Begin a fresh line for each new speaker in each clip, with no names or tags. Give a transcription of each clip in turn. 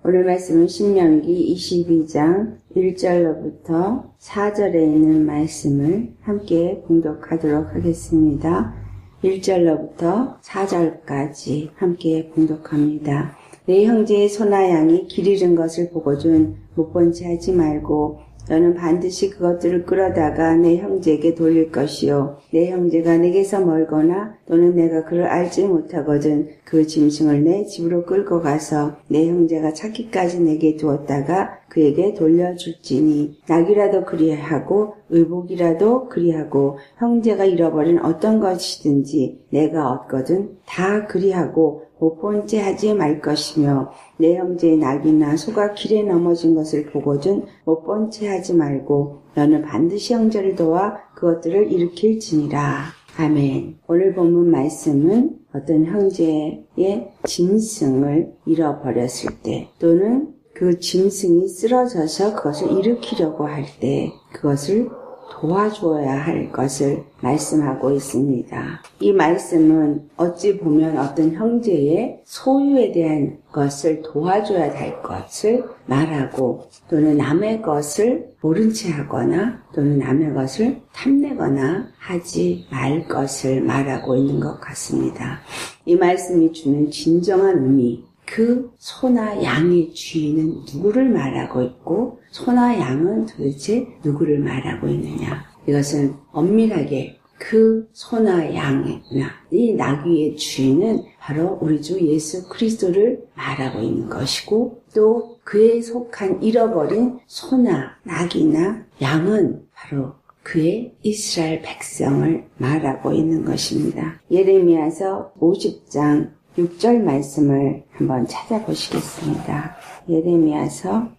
오늘 말씀은 신명기 22장 1절로부터 4절에 있는 말씀을 함께 봉독하도록 하겠습니다. 1절로부터 4절까지 함께 봉독합니다. 내 형제의 소나 양이 길 잃은 것을 보거든 못 본 채 하지 말고 너는 반드시 그것들을 끌어다가 내 형제에게 돌릴 것이요 내 형제가 내게서 멀거나 또는 내가 그를 알지 못하거든 그 짐승을 내 집으로 끌고 가서 내 형제가 찾기까지 내게 두었다가 그에게 돌려줄지니 낙이라도 그리하고 의복이라도 그리하고 형제가 잃어버린 어떤 것이든지 내가 얻거든 다 그리하고 못 본 채 하지 말 것이며 내 형제의 낙이나 소가 길에 넘어진 것을 보거든 못 본 채 하지 말고 너는 반드시 형제를 도와 그것들을 일으킬지니라. 아멘. 오늘 본문 말씀은 어떤 형제의 짐승을 잃어버렸을 때 또는 그 짐승이 쓰러져서 그것을 일으키려고 할 때 그것을 도와줘야 할 것을 말씀하고 있습니다. 이 말씀은 어찌 보면 어떤 형제의 소유에 대한 것을 도와줘야 할 것을 말하고 또는 남의 것을 모른 채 하거나 또는 남의 것을 탐내거나 하지 말 것을 말하고 있는 것 같습니다. 이 말씀이 주는 진정한 의미, 그 소나 양의 주인은 누구를 말하고 있고 소나 양은 도대체 누구를 말하고 있느냐. 이것은 엄밀하게 그 소나 양이나 이 나귀의 주인은 바로 우리 주 예수 그리스도를 말하고 있는 것이고 또 그에 속한 잃어버린 소나 낙이나 양은 바로 그의 이스라엘 백성을 말하고 있는 것입니다. 예레미야서 50장 6절 말씀을 한번 찾아보시겠습니다. 예레미야서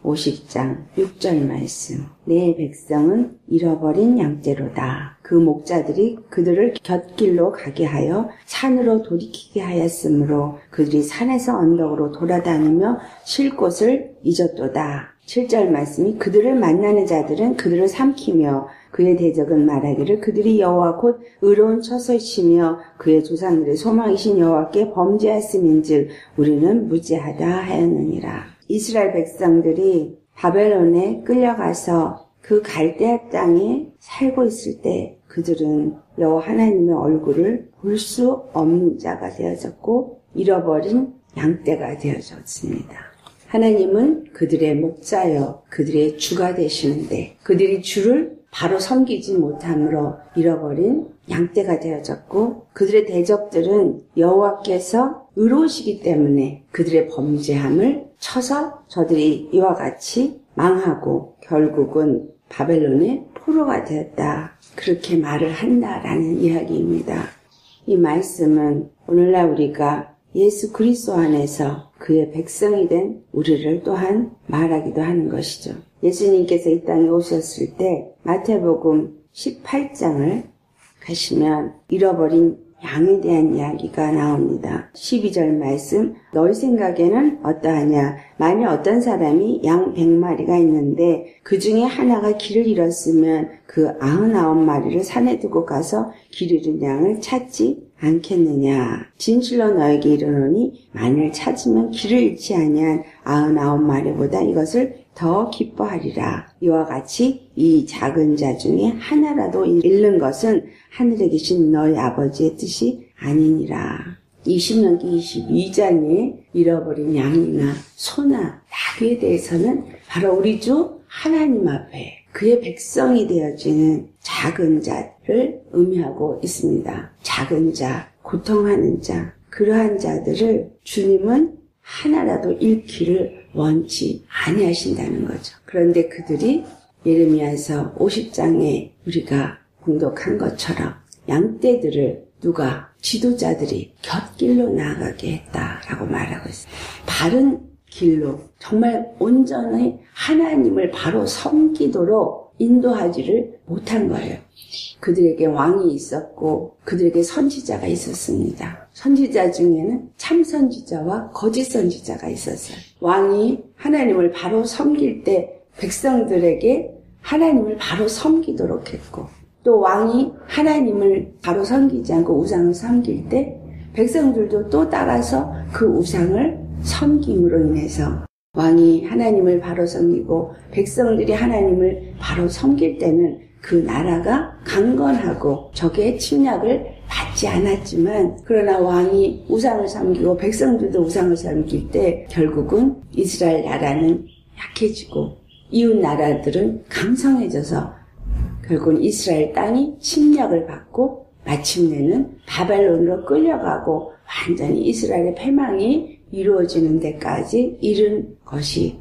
50장 6절 말씀. 내 백성은 잃어버린 양떼로다. 그 목자들이 그들을 곁길로 가게 하여 산으로 돌이키게 하였으므로 그들이 산에서 언덕으로 돌아다니며 쉴 곳을 잊었도다. 7절 말씀이 그들을 만나는 자들은 그들을 삼키며 그의 대적은 말하기를 그들이 여호와 곧 의로운 처소이시며 그의 조상들의 소망이신 여호와께 범죄하였음인즉 우리는 무죄하다 하였느니라. 이스라엘 백성들이 바벨론에 끌려가서 그 갈대아 땅에 살고 있을 때 그들은 여호와 하나님의 얼굴을 볼 수 없는 자가 되어졌고 잃어버린 양떼가 되어졌습니다. 하나님은 그들의 목자여 그들의 주가 되시는데 그들이 주를 바로 섬기지 못함으로 잃어버린 양떼가 되어졌고 그들의 대적들은 여호와께서 의로우시기 때문에 그들의 범죄함을 쳐서 저들이 이와 같이 망하고 결국은 바벨론의 포로가 되었다. 그렇게 말을 한다라는 이야기입니다. 이 말씀은 오늘날 우리가 예수 그리스도 안에서 그의 백성이 된 우리를 또한 말하기도 하는 것이죠. 예수님께서 이 땅에 오셨을 때 마태복음 18장을 가시면 잃어버린 양에 대한 이야기가 나옵니다. 12절 말씀, 너희 생각에는 어떠하냐? 만일 어떤 사람이 양 100마리가 있는데 그 중에 하나가 길을 잃었으면 그 99마리를 산에 두고 가서 길 잃은 양을 찾지 않겠느냐. 진실로 너에게 이르노니 만일 찾으면 길을 잃지 아니한 99마리보다 이것을 더 기뻐하리라. 이와 같이 이 작은 자 중에 하나라도 잃는 것은 하늘에 계신 너희 아버지의 뜻이 아니니라. 이 신명기 22장에 잃어버린 양이나 소나 낙에 대해서는 바로 우리 주 하나님 앞에 그의 백성이 되어지는 작은 자를 의미하고 있습니다. 작은 자, 고통하는 자, 그러한 자들을 주님은 하나라도 잃기를 원치 아니하신다는 거죠. 그런데 그들이 예레미야서 50장에 우리가 봉독한 것처럼 양떼들을 누가 지도자들이 곁길로 나아가게 했다라고 말하고 있어요. 바른 길로 정말 온전히 하나님을 바로 섬기도록 인도하지를 못한 거예요. 그들에게 왕이 있었고 그들에게 선지자가 있었습니다. 선지자 중에는 참 선지자와 거짓 선지자가 있었어요. 왕이 하나님을 바로 섬길 때 백성들에게 하나님을 바로 섬기도록 했고 또 왕이 하나님을 바로 섬기지 않고 우상을 섬길 때 백성들도 또 따라서 그 우상을 섬김으로 인해서 왕이 하나님을 바로 섬기고 백성들이 하나님을 바로 섬길 때는 그 나라가 강건하고 적의 침략을 받지 않았지만, 그러나 왕이 우상을 섬기고 백성들도 우상을 섬길 때 결국은 이스라엘 나라는 약해지고 이웃 나라들은 강성해져서 결국은 이스라엘 땅이 침략을 받고 마침내는 바벨론으로 끌려가고 완전히 이스라엘의 패망이 이루어지는 데까지 이른 것이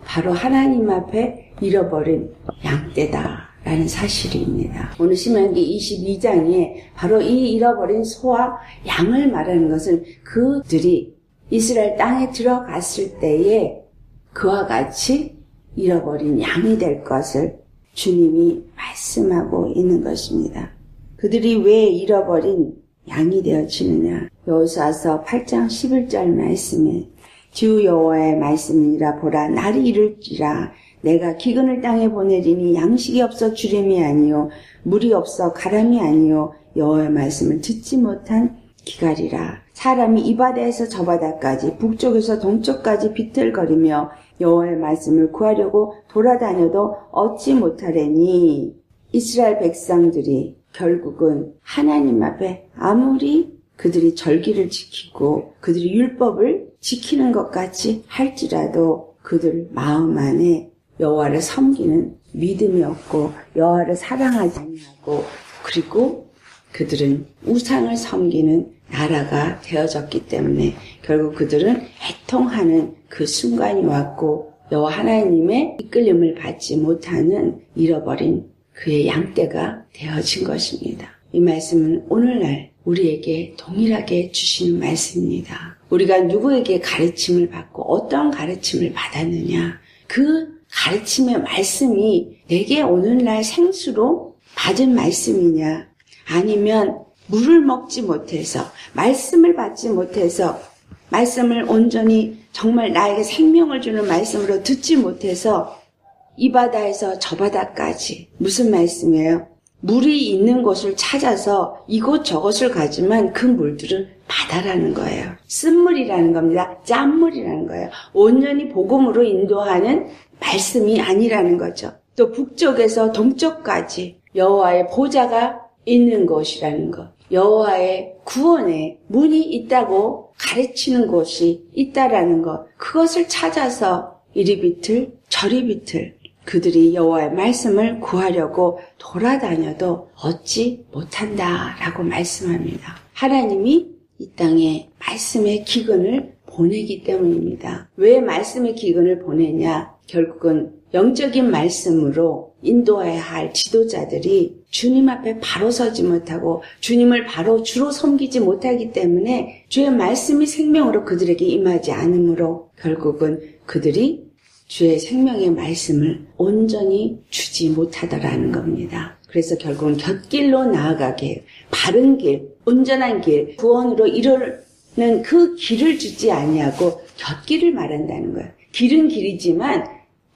바로 하나님 앞에 잃어버린 양떼다라는 사실입니다. 오늘 신명기 22장에 바로 이 잃어버린 소와 양을 말하는 것은 그들이 이스라엘 땅에 들어갔을 때에 그와 같이 잃어버린 양이 될 것을 주님이 말씀하고 있는 것입니다. 그들이 왜 잃어버린 양이 되어지느냐? 여호수아서 8장 11절 말씀에 주 여호와의 말씀이라 보라 날이 이를지라 내가 기근을 땅에 보내리니 양식이 없어 주림이 아니요 물이 없어 가람이 아니요 여호와의 말씀을 듣지 못한 기갈이라. 사람이 이 바다에서 저 바다까지 북쪽에서 동쪽까지 비틀거리며 여호와의 말씀을 구하려고 돌아다녀도 얻지 못하려니. 이스라엘 백성들이 결국은 하나님 앞에 아무리 그들이 절기를 지키고 그들이 율법을 지키는 것 같이 할지라도 그들 마음 안에 여호와를 섬기는 믿음이 없고 여호와를 사랑하지 아니하고, 그리고 그들은 우상을 섬기는 나라가 되어졌기 때문에 결국 그들은 애통하는 그 순간이 왔고 여호와 하나님의 이끌림을 받지 못하는 잃어버린 그의 양떼가 되어진 것입니다. 이 말씀은 오늘날 우리에게 동일하게 주시는 말씀입니다. 우리가 누구에게 가르침을 받고 어떤 가르침을 받았느냐, 그 가르침의 말씀이 내게 오늘날 생수로 받은 말씀이냐, 아니면 물을 먹지 못해서 말씀을 받지 못해서 말씀을 온전히 정말 나에게 생명을 주는 말씀으로 듣지 못해서 이 바다에서 저 바다까지, 무슨 말씀이에요? 물이 있는 곳을 찾아서 이곳 저곳을 가지만 그 물들은 바다라는 거예요. 쓴물이라는 겁니다. 짠물이라는 거예요. 온전히 복음으로 인도하는 말씀이 아니라는 거죠. 또 북쪽에서 동쪽까지 여호와의 보좌가 있는 곳이라는 것, 여호와의 구원의 문이 있다고 가르치는 곳이 있다라는 것, 그것을 찾아서 이리 비틀 저리 비틀 그들이 여호와의 말씀을 구하려고 돌아다녀도 얻지 못한다라고 말씀합니다. 하나님이 이 땅에 말씀의 기근을 보내기 때문입니다. 왜 말씀의 기근을 보내냐? 결국은 영적인 말씀으로 인도해야 할 지도자들이 주님 앞에 바로 서지 못하고 주님을 바로 주로 섬기지 못하기 때문에 주의 말씀이 생명으로 그들에게 임하지 않으므로 결국은 그들이 주의 생명의 말씀을 온전히 주지 못하더라는 겁니다. 그래서 결국은 곁길로 나아가게, 바른 길, 온전한 길, 구원으로 이르는 그 길을 주지 아니하고 곁길을 말한다는 거예요. 길은 길이지만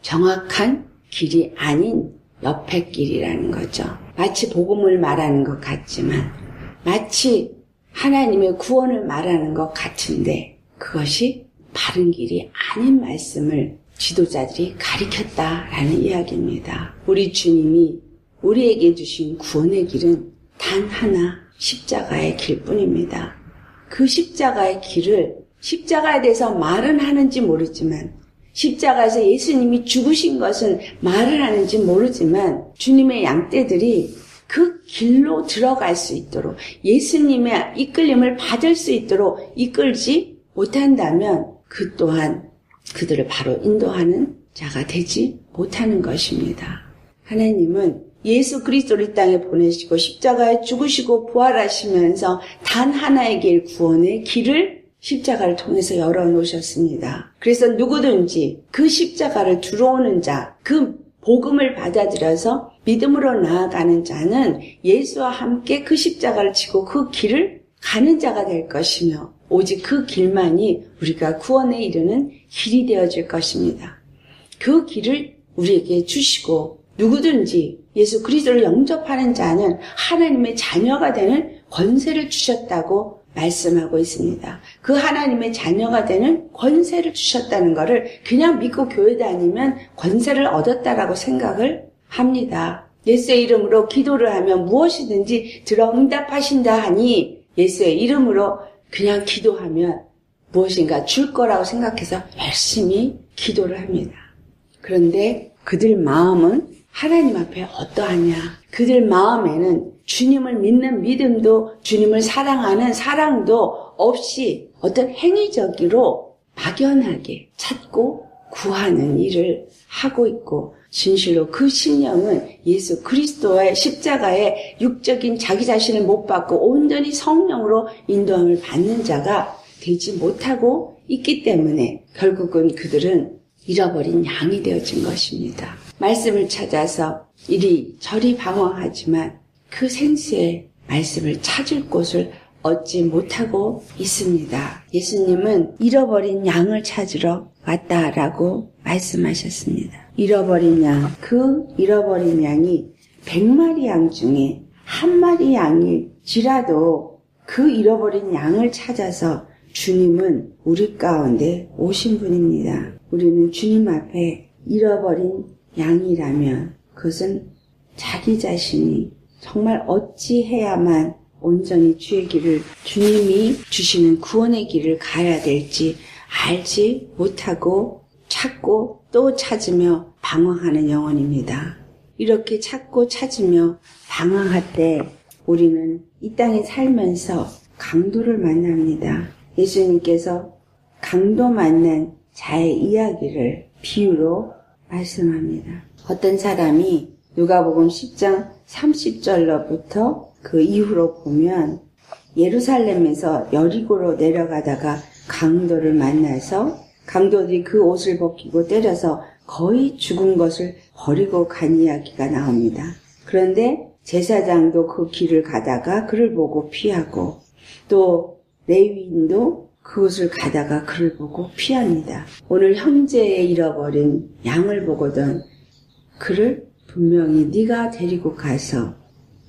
정확한 길이 아닌 옆에 길이라는 거죠. 마치 복음을 말하는 것 같지만, 마치 하나님의 구원을 말하는 것 같은데 그것이 바른 길이 아닌 말씀을 지도자들이 가리켰다라는 이야기입니다. 우리 주님이 우리에게 주신 구원의 길은 단 하나, 십자가의 길뿐입니다. 그 십자가의 길을, 십자가에 대해서 말은 하는지 모르지만, 십자가에서 예수님이 죽으신 것은 말을 하는지 모르지만 주님의 양떼들이 그 길로 들어갈 수 있도록, 예수님의 이끌림을 받을 수 있도록 이끌지 못한다면 그 또한 그들을 바로 인도하는 자가 되지 못하는 것입니다. 하나님은 예수 그리스도를 이 땅에 보내시고 십자가에 죽으시고 부활하시면서 단 하나의 길, 구원의 길을 십자가를 통해서 열어놓으셨습니다. 그래서 누구든지 그 십자가를 들어오는 자, 그 복음을 받아들여서 믿음으로 나아가는 자는 예수와 함께 그 십자가를 지고 그 길을 가는 자가 될 것이며, 오직 그 길만이 우리가 구원에 이르는 길이 되어질 것입니다. 그 길을 우리에게 주시고 누구든지 예수 그리스도를 영접하는 자는 하나님의 자녀가 되는 권세를 주셨다고 말씀하고 있습니다. 그 하나님의 자녀가 되는 권세를 주셨다는 것을 그냥 믿고 교회 다니면 권세를 얻었다라고 생각을 합니다. 예수의 이름으로 기도를 하면 무엇이든지 들어 응답하신다 하니 예수의 이름으로 그냥 기도하면 무엇인가 줄 거라고 생각해서 열심히 기도를 합니다. 그런데 그들 마음은 하나님 앞에 어떠하냐? 그들 마음에는 주님을 믿는 믿음도 주님을 사랑하는 사랑도 없이 어떤 행위적으로 막연하게 찾고 구하는 일을 하고 있고 진실로 그 심령은 예수 그리스도의 십자가에 육적인 자기 자신을 못 받고 온전히 성령으로 인도함을 받는 자가 되지 못하고 있기 때문에 결국은 그들은 잃어버린 양이 되어진 것입니다. 말씀을 찾아서 이리저리 방황하지만 그 생수의 말씀을 찾을 곳을 얻지 못하고 있습니다. 예수님은 잃어버린 양을 찾으러 왔다라고 말씀하셨습니다. 잃어버린 양, 그 잃어버린 양이 100마리 양 중에 한 마리 양일지라도 그 잃어버린 양을 찾아서 주님은 우리 가운데 오신 분입니다. 우리는 주님 앞에 잃어버린 양이라면 그것은 자기 자신이 정말 어찌해야만 온전히 주의 길을 주님이 주시는 구원의 길을 가야 될지 알지 못하고 찾고 또 찾으며 방황하는 영혼입니다. 이렇게 찾고 찾으며 방황할 때 우리는 이 땅에 살면서 강도를 만납니다. 예수님께서 강도 만난 자의 이야기를 비유로 말씀합니다. 어떤 사람이 누가복음 10장 30절로부터 그 이후로 보면 예루살렘에서 여리고로 내려가다가 강도를 만나서 강도들이 그 옷을 벗기고 때려서 거의 죽은 것을 버리고 간 이야기가 나옵니다. 그런데 제사장도 그 길을 가다가 그를 보고 피하고 또 레위인도 그곳을 가다가 그를 보고 피합니다. 오늘 형제의 잃어버린 양을 보거든 그를 분명히 네가 데리고 가서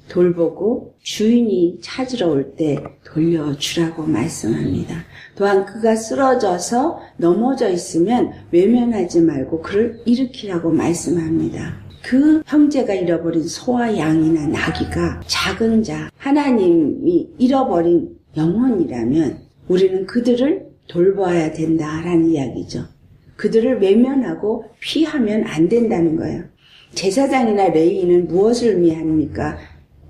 돌보고 주인이 찾으러 올 때 돌려주라고 말씀합니다. 또한 그가 쓰러져서 넘어져 있으면 외면하지 말고 그를 일으키라고 말씀합니다. 그 형제가 잃어버린 소와 양이나 나귀가 작은 자, 하나님이 잃어버린 영혼이라면 우리는 그들을 돌봐야 된다라는 이야기죠. 그들을 외면하고 피하면 안 된다는 거예요. 제사장이나 레위인은 무엇을 의미합니까?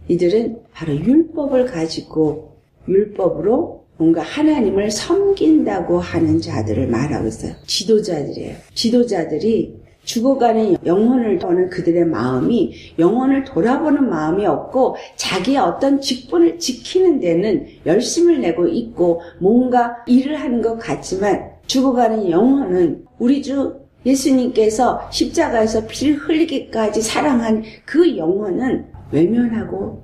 이들은 바로 율법을 가지고 율법으로 뭔가 하나님을 섬긴다고 하는 자들을 말하고 있어요. 지도자들이에요. 지도자들이 죽어가는 영혼을 보는 그들의 마음이 영혼을 돌아보는 마음이 없고 자기의 어떤 직분을 지키는 데는 열심을 내고 있고 뭔가 일을 하는 것 같지만 죽어가는 영혼은 우리 주 예수님께서 십자가에서 피를 흘리기까지 사랑한 그 영혼은 외면하고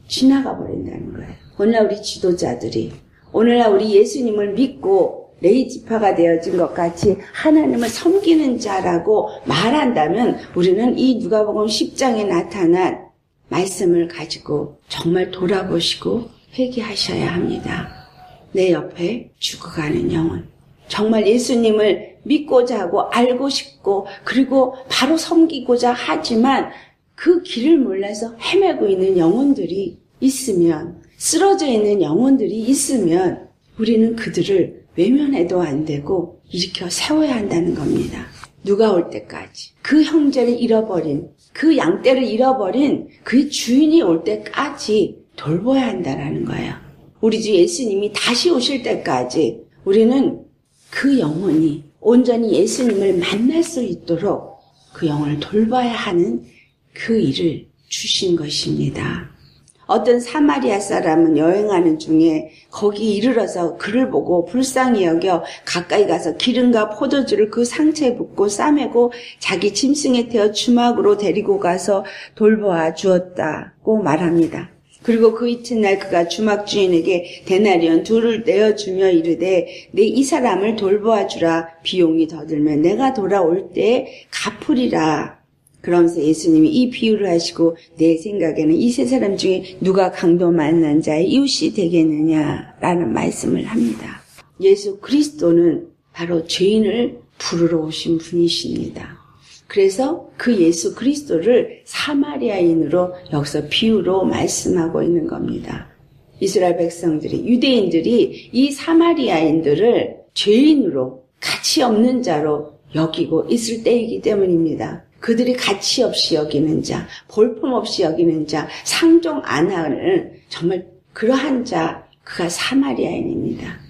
지나가 버린다는 거예요. 오늘날 우리 지도자들이 오늘날 우리 예수님을 믿고 레위지파가 되어진 것 같이 하나님을 섬기는 자라고 말한다면 우리는 이 누가복음 10장에 나타난 말씀을 가지고 정말 돌아보시고 회개하셔야 합니다. 내 옆에 죽어가는 영혼, 정말 예수님을 믿고자 하고 알고 싶고 그리고 바로 섬기고자 하지만 그 길을 몰라서 헤매고 있는 영혼들이 있으면, 쓰러져 있는 영혼들이 있으면 우리는 그들을 외면해도 안 되고 일으켜 세워야 한다는 겁니다. 누가 올 때까지 그 형제를 잃어버린, 그 양떼를 잃어버린 그 주인이 올 때까지 돌봐야 한다는 거예요. 우리 주 예수님이 다시 오실 때까지 우리는 그 영혼이 온전히 예수님을 만날 수 있도록 그 영혼을 돌봐야 하는 그 일을 주신 것입니다. 어떤 사마리아 사람은 여행하는 중에 거기 이르러서 그를 보고 불쌍히 여겨 가까이 가서 기름과 포도주를 그 상처에 붓고 싸매고 자기 짐승에 태워 주막으로 데리고 가서 돌보아 주었다고 말합니다. 그리고 그 이튿날 그가 주막 주인에게 데나리온 2를 내어주며 이르되 내 이 사람을 돌보아 주라. 비용이 더 들면 내가 돌아올 때 갚으리라. 그러면서 예수님이 이 비유를 하시고 내 생각에는 이 세 사람 중에 누가 강도 만난 자의 이웃이 되겠느냐라는 말씀을 합니다. 예수 그리스도는 바로 죄인을 부르러 오신 분이십니다. 그래서 그 예수 그리스도를 사마리아인으로 여기서 비유로 말씀하고 있는 겁니다. 이스라엘 백성들이, 유대인들이 이 사마리아인들을 죄인으로 가치 없는 자로 여기고 있을 때이기 때문입니다. 그들이 가치 없이 여기는 자, 볼품없이 여기는 자, 상종 안 하는 정말 그러한 자, 그가 사마리아인입니다.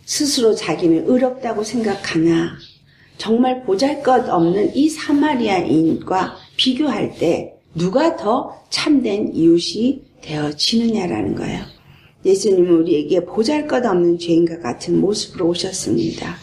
스스로 자기는 의롭다고 생각하나 정말 보잘것없는 이 사마리아인과 비교할 때 누가 더 참된 이웃이 되어지느냐라는 거예요. 예수님은 우리에게 보잘것없는 죄인과 같은 모습으로 오셨습니다.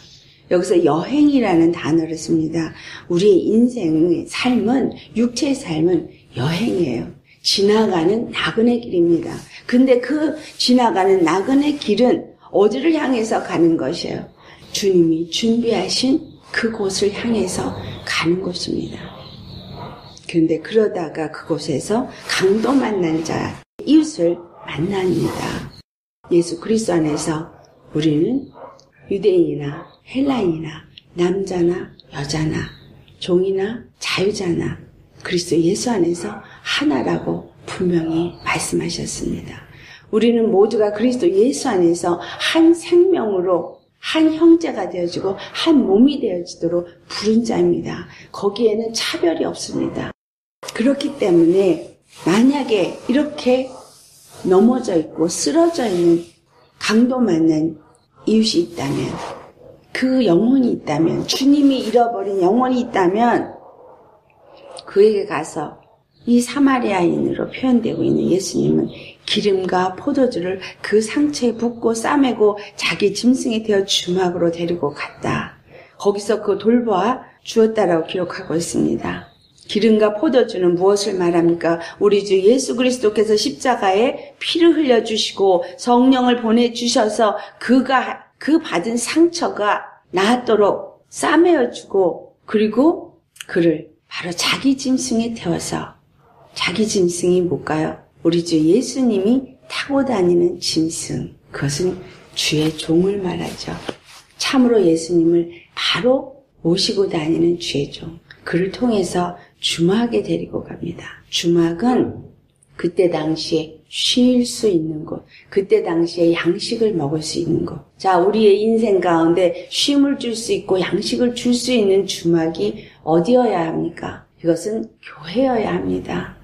여기서 여행이라는 단어를 씁니다. 우리의 인생의 삶은, 육체의 삶은 여행이에요. 지나가는 나그네 길입니다. 근데 그 지나가는 나그네 길은 어디를 향해서 가는 것이에요? 주님이 준비하신 그곳을 향해서 가는 곳입니다. 그런데 그러다가 그곳에서 강도 만난 자, 이웃을 만납니다. 예수 그리스도 안에서 우리는 유대인이나 헬라인이나 남자나 여자나 종이나 자유자나 그리스도 예수 안에서 하나라고 분명히 말씀하셨습니다. 우리는 모두가 그리스도 예수 안에서 한 생명으로 한 형제가 되어지고 한 몸이 되어지도록 부른 자입니다. 거기에는 차별이 없습니다. 그렇기 때문에 만약에 이렇게 넘어져 있고 쓰러져 있는 강도 만난 이웃이 있다면, 그 영혼이 있다면, 주님이 잃어버린 영혼이 있다면 그에게 가서 이 사마리아인으로 표현되고 있는 예수님은 기름과 포도주를 그 상처에 붓고 싸매고 자기 짐승이 되어 주막으로 데리고 갔다. 거기서 그 돌보아 주었다라고 기록하고 있습니다. 기름과 포도주는 무엇을 말합니까? 우리 주 예수 그리스도께서 십자가에 피를 흘려주시고 성령을 보내주셔서 그가 그 받은 상처가 나았도록 싸매어주고, 그리고 그를 바로 자기 짐승에 태워서, 자기 짐승이 뭘까요? 우리 주 예수님이 타고 다니는 짐승, 그것은 주의 종을 말하죠. 참으로 예수님을 바로 모시고 다니는 주의 종, 그를 통해서 주막에 데리고 갑니다. 주막은 그때 당시에 쉴 수 있는 곳, 그때 당시에 양식을 먹을 수 있는 곳. 자, 우리의 인생 가운데 쉼을 줄 수 있고 양식을 줄 수 있는 주막이 어디여야 합니까? 이것은 교회여야 합니다.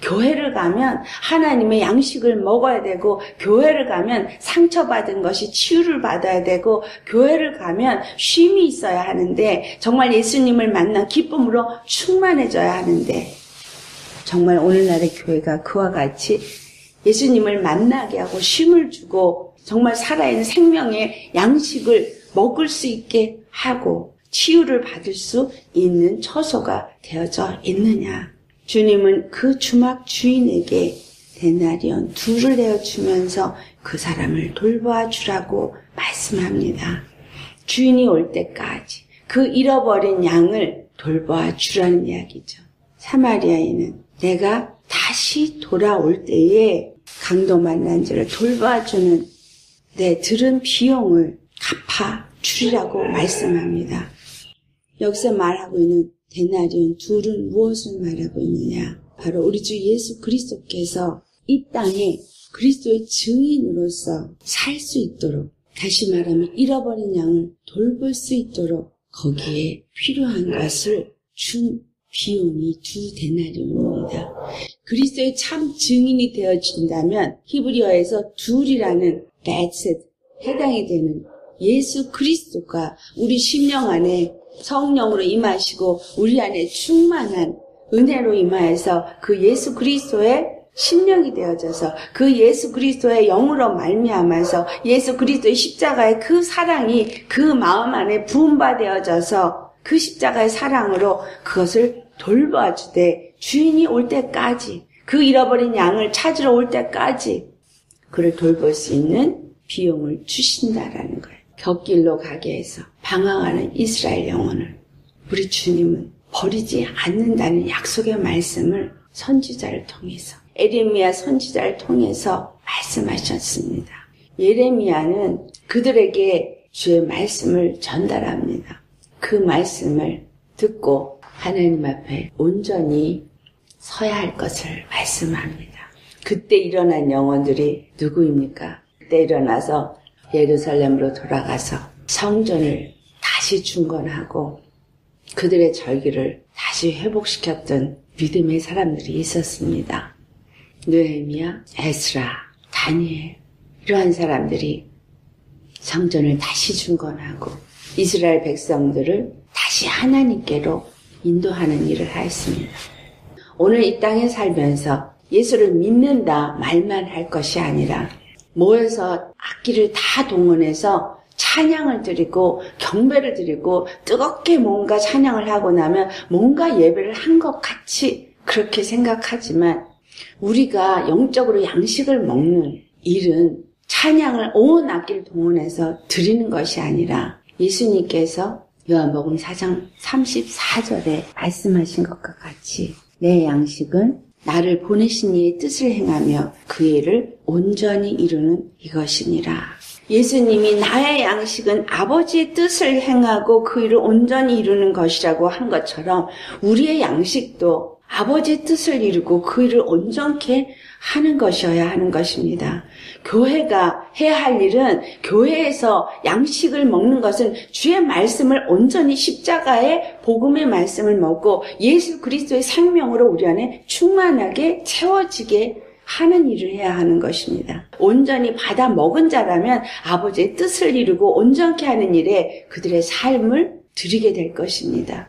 교회를 가면 하나님의 양식을 먹어야 되고, 교회를 가면 상처받은 것이 치유를 받아야 되고, 교회를 가면 쉼이 있어야 하는데, 정말 예수님을 만나 기쁨으로 충만해져야 하는데, 정말 오늘날의 교회가 그와 같이 예수님을 만나게 하고 쉼을 주고 정말 살아있는 생명의 양식을 먹을 수 있게 하고 치유를 받을 수 있는 처소가 되어져 있느냐. 주님은 그 주막 주인에게 데나리온 2를 내어주면서 그 사람을 돌보아 주라고 말씀합니다. 주인이 올 때까지 그 잃어버린 양을 돌보아 주라는 이야기죠. 사마리아인은 내가 다시 돌아올 때에 강도 만난 자를 돌봐주는 내 들은 비용을 갚아 주리라고 말씀합니다. 여기서 말하고 있는 데나리온 2은 무엇을 말하고 있느냐? 바로 우리 주 예수 그리스도께서 이 땅에 그리스도의 증인으로서 살 수 있도록, 다시 말하면 잃어버린 양을 돌볼 수 있도록 거기에 필요한 것을 준 비용이 2데나리온입니다. 그리스도의 참 증인이 되어진다면 히브리어에서 둘이라는 베셋 해당이 되는 예수 그리스도가 우리 심령 안에 성령으로 임하시고 우리 안에 충만한 은혜로 임하여서 그 예수 그리스도의 심령이 되어져서 그 예수 그리스도의 영으로 말미암아서 예수 그리스도의 십자가의 그 사랑이 그 마음 안에 부음받아져서 그 십자가의 사랑으로 그것을 돌봐주되 주인이 올 때까지, 그 잃어버린 양을 찾으러 올 때까지 그를 돌볼 수 있는 비용을 주신다라는 거예요. 곁길로 가게 해서 방황하는 이스라엘 영혼을 우리 주님은 버리지 않는다는 약속의 말씀을 선지자를 통해서, 예레미야 선지자를 통해서 말씀하셨습니다. 예레미야는 그들에게 주의 말씀을 전달합니다. 그 말씀을 듣고 하나님 앞에 온전히 서야 할 것을 말씀합니다. 그때 일어난 영혼들이 누구입니까? 그때 일어나서 예루살렘으로 돌아가서 성전을 다시 중건하고 그들의 절기를 다시 회복시켰던 믿음의 사람들이 있었습니다. 느헤미야, 에스라, 다니엘, 이러한 사람들이 성전을 다시 중건하고 이스라엘 백성들을 다시 하나님께로 인도하는 일을 하였습니다. 오늘 이 땅에 살면서 예수를 믿는다 말만 할 것이 아니라 모여서 악기를 다 동원해서 찬양을 드리고 경배를 드리고 뜨겁게 뭔가 찬양을 하고 나면 뭔가 예배를 한 것 같이 그렇게 생각하지만 우리가 영적으로 양식을 먹는 일은 찬양을 온 악기를 동원해서 드리는 것이 아니라 예수님께서 요한복음 4장 34절에 말씀하신 것과 같이 내 양식은 나를 보내신 이의 뜻을 행하며 그 일을 온전히 이루는 이것이니라. 예수님이 나의 양식은 아버지의 뜻을 행하고 그 일을 온전히 이루는 것이라고 한 것처럼 우리의 양식도 아버지의 뜻을 이루고 그 일을 온전케 하는 것이어야 하는 것입니다. 교회가 해야 할 일은 교회에서 양식을 먹는 것은 주의 말씀을 온전히 십자가의 복음의 말씀을 먹고 예수 그리스도의 생명으로 우리 안에 충만하게 채워지게 하는 일을 해야 하는 것입니다. 온전히 받아 먹은 자라면 아버지의 뜻을 이루고 온전케 하는 일에 그들의 삶을 드리게 될 것입니다.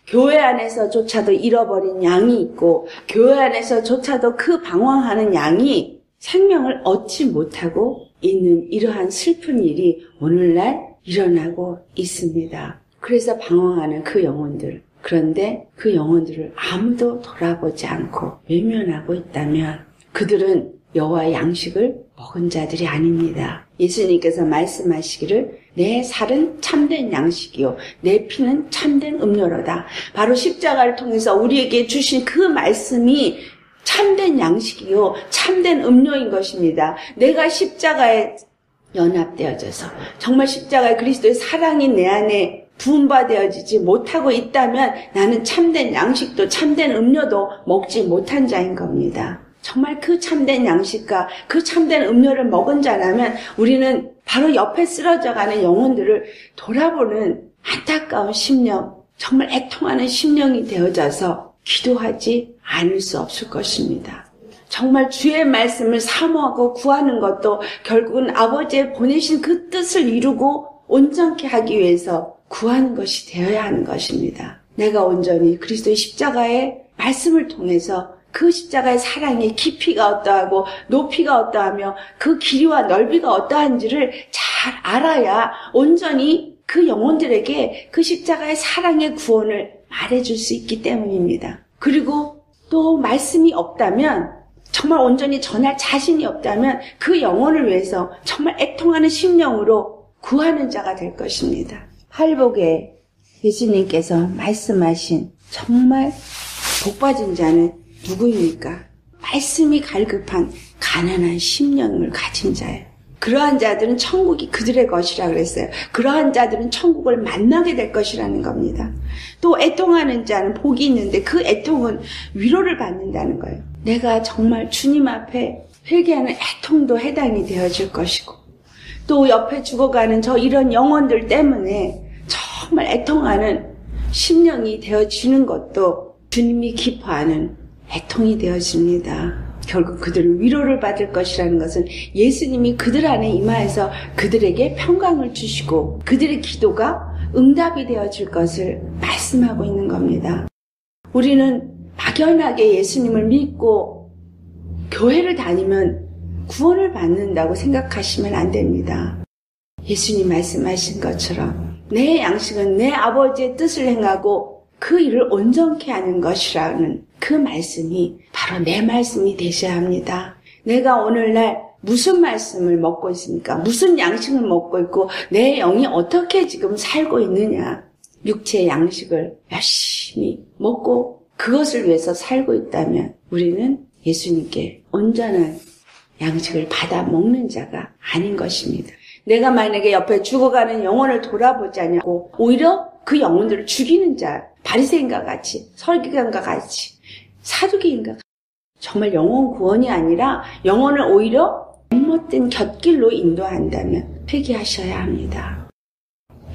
교회 안에서조차도 잃어버린 양이 있고 교회 안에서조차도 그 방황하는 양이 생명을 얻지 못하고 있는 이러한 슬픈 일이 오늘날 일어나고 있습니다. 그래서 방황하는 그 영혼들, 그런데 그 영혼들을 아무도 돌아보지 않고 외면하고 있다면 그들은 여호와의 양식을 먹은 자들이 아닙니다. 예수님께서 말씀하시기를 내 살은 참된 양식이요 내 피는 참된 음료로다. 바로 십자가를 통해서 우리에게 주신 그 말씀이 참된 양식이요 참된 음료인 것입니다. 내가 십자가에 연합되어져서 정말 십자가의 그리스도의 사랑이 내 안에 부음받아지지 못하고 있다면 나는 참된 양식도 참된 음료도 먹지 못한 자인 겁니다. 정말 그 참된 양식과 그 참된 음료를 먹은 자라면 우리는 바로 옆에 쓰러져가는 영혼들을 돌아보는 안타까운 심령, 정말 애통하는 심령이 되어져서 기도하지 않을 수 없을 것입니다. 정말 주의 말씀을 사모하고 구하는 것도 결국은 아버지의 보내신 그 뜻을 이루고 온전케 하기 위해서 구하는 것이 되어야 하는 것입니다. 내가 온전히 그리스도의 십자가의 말씀을 통해서 그 십자가의 사랑의 깊이가 어떠하고 높이가 어떠하며 그 길이와 넓이가 어떠한지를 잘 알아야 온전히 그 영혼들에게 그 십자가의 사랑의 구원을 말해줄 수 있기 때문입니다. 그리고 또 말씀이 없다면 정말 온전히 전할 자신이 없다면 그 영혼을 위해서 정말 애통하는 심령으로 구하는 자가 될 것입니다. 팔복에 예수님께서 말씀하신 정말 복받은 자는 누구입니까? 말씀이 갈급한 가난한 심령을 가진 자예요. 그러한 자들은 천국이 그들의 것이라 그랬어요. 그러한 자들은 천국을 만나게 될 것이라는 겁니다. 또 애통하는 자는 복이 있는데 그 애통은 위로를 받는다는 거예요. 내가 정말 주님 앞에 회개하는 애통도 해당이 되어질 것이고 또 옆에 죽어가는 저 이런 영혼들 때문에 정말 애통하는 심령이 되어지는 것도 주님이 기뻐하는 애통이 되어집니다. 결국 그들은 위로를 받을 것이라는 것은 예수님이 그들 안에 임하여서 그들에게 평강을 주시고 그들의 기도가 응답이 되어질 것을 말씀하고 있는 겁니다. 우리는 막연하게 예수님을 믿고 교회를 다니면 구원을 받는다고 생각하시면 안 됩니다. 예수님 말씀하신 것처럼 내 양식은 내 아버지의 뜻을 행하고 그 일을 온전케 하는 것이라는 그 말씀이 바로 내 말씀이 되셔야 합니다. 내가 오늘날 무슨 말씀을 먹고 있습니까? 무슨 양식을 먹고 있고 내 영이 어떻게 지금 살고 있느냐? 육체의 양식을 열심히 먹고 그것을 위해서 살고 있다면 우리는 예수님께 온전한 양식을 받아 먹는 자가 아닌 것입니다. 내가 만약에 옆에 죽어가는 영혼을 돌아보지 않냐고 오히려 그 영혼들을 죽이는 자, 바리새인과 같이, 설기관과 같이, 사두개인과 같이 정말 영혼 구원이 아니라 영혼을 오히려 잘못된 곁길로 인도한다면 회개하셔야 합니다.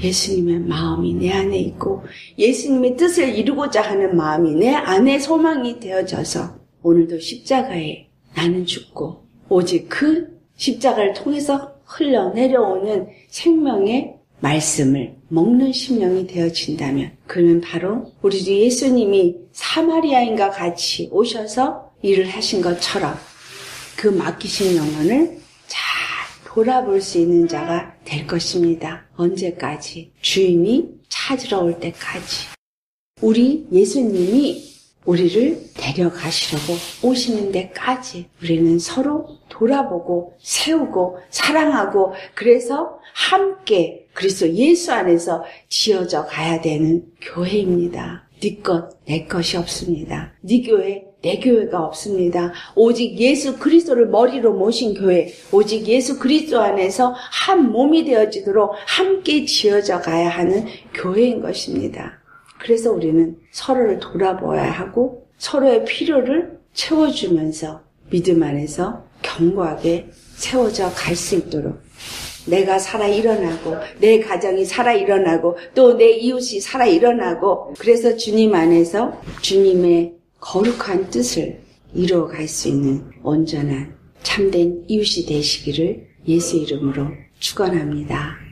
예수님의 마음이 내 안에 있고 예수님의 뜻을 이루고자 하는 마음이 내 안에 소망이 되어져서 오늘도 십자가에 나는 죽고 오직 그 십자가를 통해서 흘러내려오는 생명의 말씀을 먹는 심령이 되어진다면 그는 바로 우리 주 예수님이 사마리아인과 같이 오셔서 일을 하신 것처럼 그 맡기신 영혼을 잘 돌아볼 수 있는 자가 될 것입니다. 언제까지? 주인이 찾으러 올 때까지. 우리 예수님이 우리를 데려가시려고 오시는 데까지 우리는 서로 돌아보고 세우고 사랑하고 그래서 함께 그리스도 예수 안에서 지어져 가야 되는 교회입니다. 네 것, 내 것이 없습니다. 네 교회, 내 교회가 없습니다. 오직 예수 그리스도를 머리로 모신 교회, 오직 예수 그리스도 안에서 한 몸이 되어지도록 함께 지어져 가야 하는 교회인 것입니다. 그래서 우리는 서로를 돌아보아야 하고 서로의 필요를 채워주면서 믿음 안에서 견고하게 세워져 갈 수 있도록 내가 살아 일어나고 내 가정이 살아 일어나고 또 내 이웃이 살아 일어나고 그래서 주님 안에서 주님의 거룩한 뜻을 이루어갈 수 있는 온전한 참된 이웃이 되시기를 예수 이름으로 축원합니다.